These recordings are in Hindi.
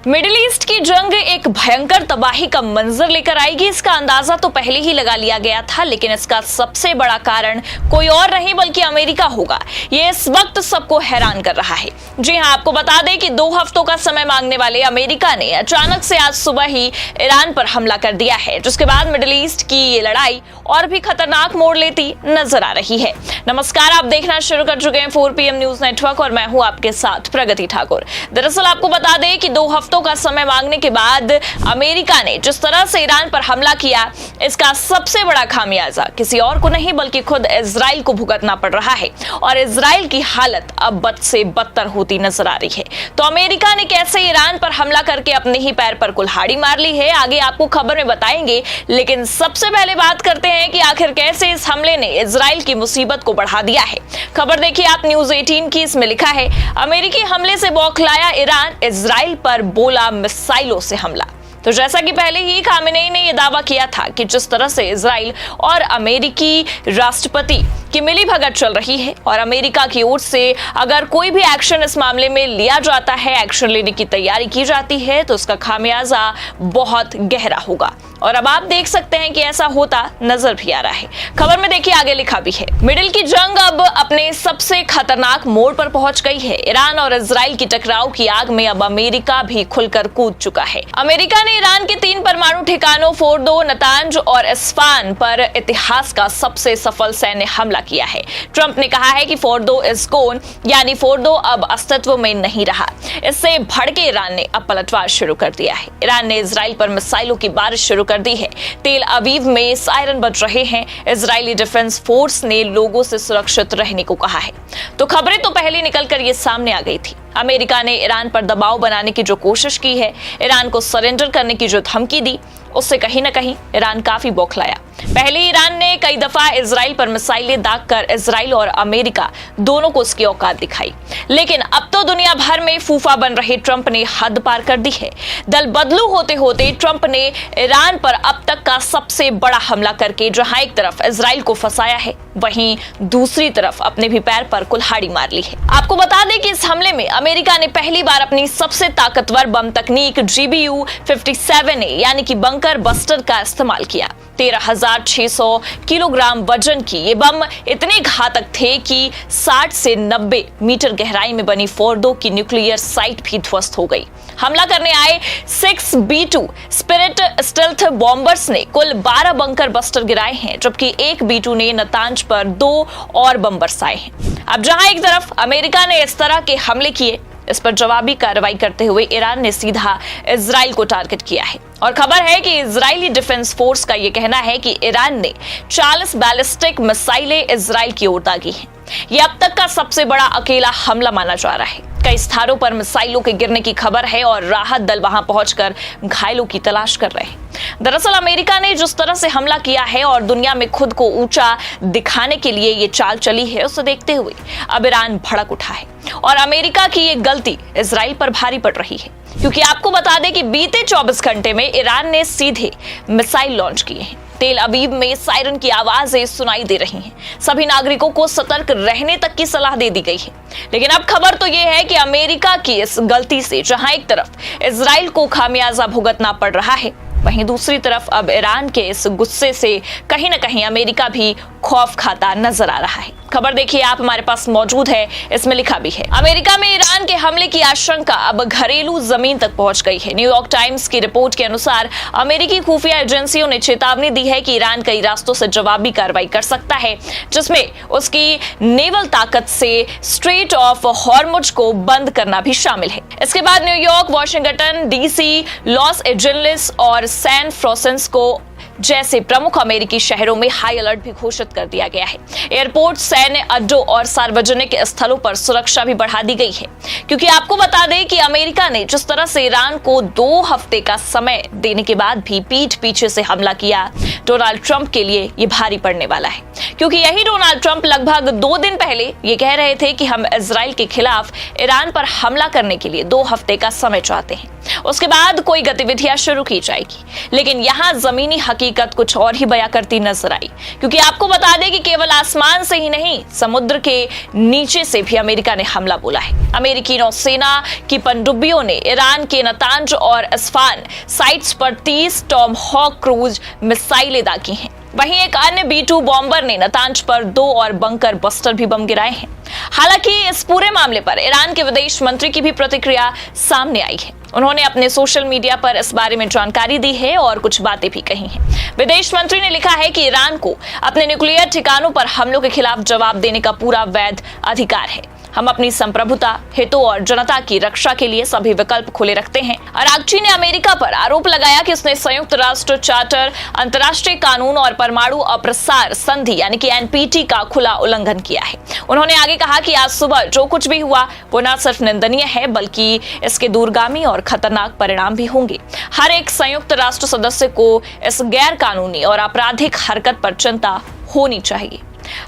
मिडिल ईस्ट की जंग एक भयंकर तबाही का मंजर लेकर आएगी, इसका अंदाजा तो पहले ही लगा लिया गया था, लेकिन इसका सबसे बड़ा कारण कोई और नहीं बल्कि अमेरिका होगा। ये इस वक्त सबको हैरान कर रहा है। जी हां, आपको बता दें कि 2 हफ्तों का समय मांगने वाले अमेरिका ने अचानक से आज सुबह ही ईरान पर हमला कर दिया है, जिसके बाद मिडिल ईस्ट की ये लड़ाई और भी खतरनाक मोड़ लेती नजर आ रही है। नमस्कार, आप देखना शुरू कर चुके हैं 4 PM न्यूज नेटवर्क और मैं हूं आपके साथ प्रगति ठाकुर। दरअसल आपको बता दें कि 2 हफ्तों का समय मांगने के बाद अमेरिका ने जिस तरह से ईरान पर हमला किया, इसका सबसे बड़ा खामियाजा किसी और को नहीं बल्कि खुद इजराइल को भुगतना पड़ रहा है और इजराइल की हालत अब बद से बदतर होती नजर आ रही है। तो अमेरिका ने कैसे ईरान पर हमला करके अपने ही पैर पर कुल्हाड़ी मार ली है, आगे आपको खबर में बताएंगे। लेकिन सबसे पहले बात करते हैं कि आखिर कैसे इस हमले ने इजराइल की मुसीबत को बढ़ा दिया है। खबर देखिए आप न्यूज 18 की, इसमें लिखा है, अमेरिकी हमले से बौखलाया ईरान, इजराइल पर बोला मिसाइलों से हमला। तो जैसा कि पहले ही खामेनेई ने यह दावा किया था कि जिस तरह से इजराइल और अमेरिकी राष्ट्रपति की मिलीभगत चल रही है और अमेरिका की ओर से अगर कोई भी एक्शन इस मामले में लिया जाता है, एक्शन लेने की तैयारी की जाती है, तो उसका खामियाजा बहुत गहरा होगा। और अब आप देख सकते हैं कि ऐसा होता नजर भी आ रहा है। खबर में देखिए आगे लिखा भी है, मिडिल की जंग अब अपने सबसे खतरनाक मोड़ पर पहुंच गई है। ईरान और इजराइल की टकराव की आग में अब अमेरिका भी खुलकर कूद चुका है। अमेरिका ने ईरान के 3 परमाणु ठिकानों फोर्डो, नतांज और इस्फान पर इतिहास का सबसे सफल सैन्य हमला किया है। ट्रंप ने कहा है कि फोर्डो इज गोन, यानी फोर्डो अब अस्तित्व में नहीं रहा। इससे भड़के ईरान ने अब पलटवार शुरू कर दिया है। ईरान ने इजराइल पर मिसाइलों की बारिश शुरू कर दी है। तेल अवीव में सायरन बज रहे हैं। इजरायली डिफेंस फोर्स ने लोगों से सुरक्षित रहने को कहा है। तो खबरें तो पहले निकलकर ये सामने आ गई थी। अमेरिका ने ईरान पर दबाव बनाने की जो कोशिश की है, ईरान को सरेंडर करने की जो धमकी दी, उससे कहीं ना कहीं ईरान काफी बौखलाया। पहले ईरान ने कई दफा इजराइल पर मिसाइलें दागकर इजराइल और अमेरिका दोनों को उसकी औकात दिखाई, लेकिन अब तो दुनिया भर में फूफा बन रहे ट्रंप ने हद पार कर दी है। दल बदलू होते होते ट्रंप ने ईरान पर अब तक का सबसे बड़ा हमला करके जहां एक तरफ इजराइल को फंसाया है, वहीं दूसरी तरफ अपने भी पैर पर कुल्हाड़ी मार ली है। आपको बता दें कि इस हमले में अमेरिका ने पहली बार अपनी सबसे ताकतवर बम तकनीक GBU-57A यानी कि बंकर बस्टर का इस्तेमाल किया। 13,600 किलोग्राम वजन की ये बम इतने घातक थे कि 60 से 90 मीटर गहराई में बनी फोर्डो की न्यूक्लियर साइट भी ध्वस्त हो गई। हमला करने आए 6 B-2 स्पिरिट स्टेल्थ बॉम्बर्स ने कुल 12 बंकर बस्टर गिराए हैं, जबकि 1 B-2 ने नतांज पर 2 और बम बरसाए हैं। अब जहां एक तरफ अमेरिका ने इस तरह के हमले किए, इस पर जवाबी कार्रवाई करते हुए ईरान ने सीधा इजराइल को टारगेट किया है। और खबर है कि इजरायली डिफेंस फोर्स का यह कहना है कि ईरान ने 40 बैलिस्टिक मिसाइलें इजराइल की ओर दागी हैं। यह अब तक का सबसे बड़ा अकेला हमला माना जा रहा है। कई स्थानों पर मिसाइलों के गिरने की खबर है और राहत दल वहां पहुंचकर घायलों की तलाश कर रहे हैं। दरअसल अमेरिका ने जिस तरह से हमला किया है और दुनिया में खुद को ऊंचा दिखाने के लिए ये चाल चली है, उसे देखते हुए अब ईरान भड़क उठा है और अमेरिका की ये गलती इजराइल पर भारी पड़ रही है, क्योंकि आपको बता दें कि बीते 24 घंटे में ईरान ने सीधे मिसाइल लॉन्च किए हैं। तेल अवीव में सायरन की आवाजें सुनाई दे रही हैं। सभी नागरिकों को सतर्क रहने तक की सलाह दे दी गई है। लेकिन अब खबर तो यह है कि अमेरिका की इस गलती से जहां एक तरफ इजराइल को खामियाजा भुगतना पड़ रहा है, वहीं दूसरी तरफ अब ईरान के इस गुस्से से कहीं ना कहीं अमेरिका भी खौफ खाता नजर आ रहा है। खबर देखिए आप, हमारे पास मौजूद है, इसमें लिखा भी है, अमेरिका में ईरान के हमले की आशंका अब घरेलू जमीन तक पहुंच गई है। न्यूयॉर्क टाइम्स की रिपोर्ट के अनुसार अमेरिकी खुफिया एजेंसियों ने चेतावनी दी है कि ईरान कई रास्तों से जवाबी कार्रवाई कर सकता है, जिसमें उसकी नेवल ताकत से स्ट्रेट ऑफ हॉर्मुज को बंद करना भी शामिल है। इसके बाद New York, Washington DC, Los Angeles और सैन फ्रांसिस्को जैसे प्रमुख अमेरिकी शहरों में हाई अलर्ट भी घोषित कर दिया गया है। एयरपोर्ट, सैन्य अड्डों और सार्वजनिक स्थलों पर सुरक्षा भी बढ़ा दी गई है, क्योंकि आपको बता दें कि अमेरिका ने जिस तरह से ईरान को 2 हफ्ते का समय देने के बाद भी पीठ पीछे से हमला किया, डोनाल्ड ट्रंप के लिए ये भारी पड़ने वाला है, क्योंकि यही डोनाल्ड ट्रंप लगभग 2 दिन पहले ये कह रहे थे कि हम इजराइल के खिलाफ ईरान पर हमला करने के लिए 2 हफ्ते का समय चाहते हैं। उसके बाद कोई गतिविधियां शुरू की जाएगी। लेकिन यहाँ जमीनी हकीकत कुछ और ही बयां करती नजर आई, क्योंकि आपको बता दें कि केवल आसमान से ही नहीं, समुद्र के नीचे से भी अमेरिका ने हमला बोला है। अमेरिकी नौसेना की पनडुब्बियों ने ईरान के नतांज और इस्फान साइट्स पर 30 टॉमहॉक क्रूज मिसाइलें दागी हैं। वहीं एक अन्य B-2 बॉम्बर ने नतांज पर 2 और बंकर बस्टर भी बम गिराए हैं। हालांकि इस पूरे मामले पर ईरान के विदेश मंत्री की भी प्रतिक्रिया सामने आई है। उन्होंने अपने सोशल मीडिया पर इस बारे में जानकारी दी है और कुछ बातें भी कही हैं। विदेश मंत्री ने लिखा है कि ईरान को अपने न्यूक्लियर ठिकानों पर हमलों के खिलाफ जवाब देने का पूरा वैध अधिकार है। हम अपनी संप्रभुता, हितों और जनता की रक्षा के लिए सभी विकल्प खुले रखते हैं। अरागची ने अमेरिका पर आरोप लगाया कि उसने संयुक्त राष्ट्र चार्टर, अंतर्राष्ट्रीय कानून और परमाणु अप्रसार संधि यानी कि NPT का खुला उल्लंघन किया है। उन्होंने आगे कहा कि आज सुबह जो कुछ भी हुआ वो न सिर्फ निंदनीय है बल्कि इसके दूरगामी और खतरनाक परिणाम भी होंगे। हर एक संयुक्त राष्ट्र सदस्य को इस गैर कानूनी और आपराधिक हरकत पर चिंता होनी चाहिए।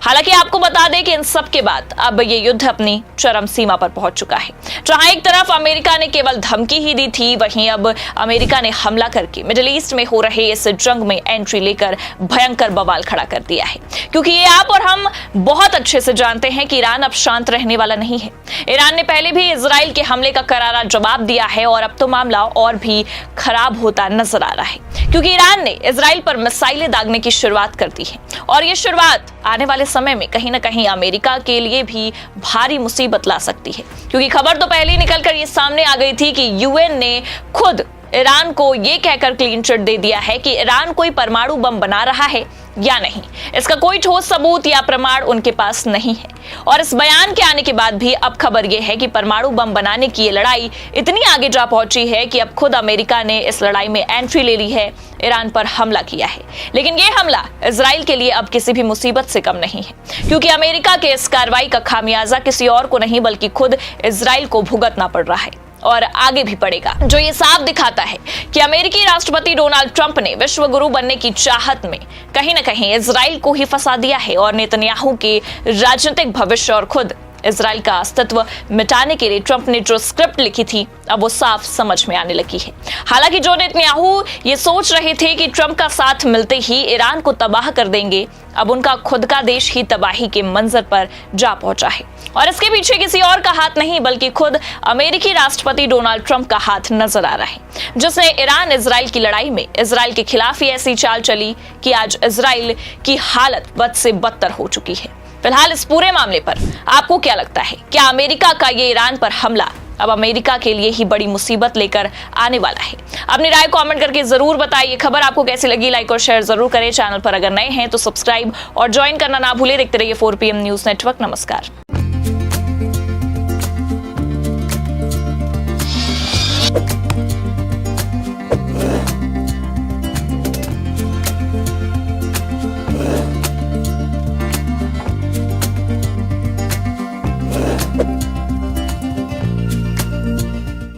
हालांकि आपको बता दें कि इन सब के बाद अब ये युद्ध अपनी चरम सीमा पर पहुंच चुका है। जहां एक तरफ अमेरिका ने केवल धमकी ही दी थी, वहीं अब अमेरिका ने हमला करके मिडिल ईस्ट में हो रहे इस जंग में एंट्री लेकर भयंकर बवाल खड़ा कर दिया है। क्योंकि ये आप और हम बहुत अच्छे से जानते हैं कि ईरान अब शांत रहने वाला नहीं है। ईरान ने पहले भी इजराइल के हमले का करारा जवाब दिया है और अब तो मामला और भी खराब होता नजर आ रहा है, क्योंकि ईरान ने इजराइल पर मिसाइलें दागने की शुरुआत कर दी है। और ये शुरुआत आने वाले समय में कहीं ना कहीं अमेरिका के लिए भी भारी मुसीबत ला सकती है, क्योंकि खबर तो पहले ही निकलकर ये सामने आ गई थी कि UN ने खुद ईरान को ये कहकर क्लीन चिट दे दिया है कि ईरान कोई परमाणु बम बना रहा है या नहीं, इसका कोई ठोस सबूत या प्रमाण उनके पास नहीं है। और इस बयान के आने के बाद भी अब खबर यह है कि परमाणु बम बनाने की ये लड़ाई इतनी आगे जा पहुंची है कि अब खुद अमेरिका ने इस लड़ाई में एंट्री ले ली है, ईरान पर हमला किया है। लेकिन ये हमला इजराइल के लिए अब किसी भी मुसीबत से कम नहीं है, क्योंकि अमेरिका के इस कार्रवाई का खामियाजा किसी और को नहीं बल्कि खुद इजराइल को भुगतना पड़ रहा है और आगे भी पड़ेगा, जो ये साफ दिखाता है कि अमेरिकी राष्ट्रपति डोनाल्ड ट्रंप ने विश्व गुरु बनने की चाहत में कहीं न कहीं इजराइल को ही फंसा दिया है और नेतन्याहू के राजनीतिक भविष्य और खुद इजराइल का अस्तित्व मिटाने के लिए ट्रंप ने जो स्क्रिप्ट लिखी थी अब वो साफ समझ में आने लगी है। हालांकि जो नेतन्याहू ये सोच रहे थे कि ट्रंप का साथ मिलते ही ईरान को तबाह कर देंगे, अब उनका खुद का देश ही तबाही के मंजर पर जा पहुंचा है। और इसके पीछे किसी और का हाथ नहीं बल्कि खुद अमेरिकी राष्ट्रपति डोनाल्ड ट्रंप का हाथ नजर आ रहा है, जिसने ईरान इजराइल की लड़ाई में इजराइल के खिलाफ ही ऐसी चाल चली कि आज इजराइल की हालत बद से बदतर हो चुकी है। फिलहाल इस पूरे मामले पर आपको क्या लगता है? क्या अमेरिका का ये ईरान पर हमला अब अमेरिका के लिए ही बड़ी मुसीबत लेकर आने वाला है? अपनी राय कमेंट करके जरूर बताइए। खबर आपको कैसी लगी लाइक और शेयर जरूर करें। चैनल पर अगर नए हैं तो सब्सक्राइब और ज्वाइन करना ना भूलें। देखते रहिए 4PM न्यूज नेटवर्क। नमस्कार।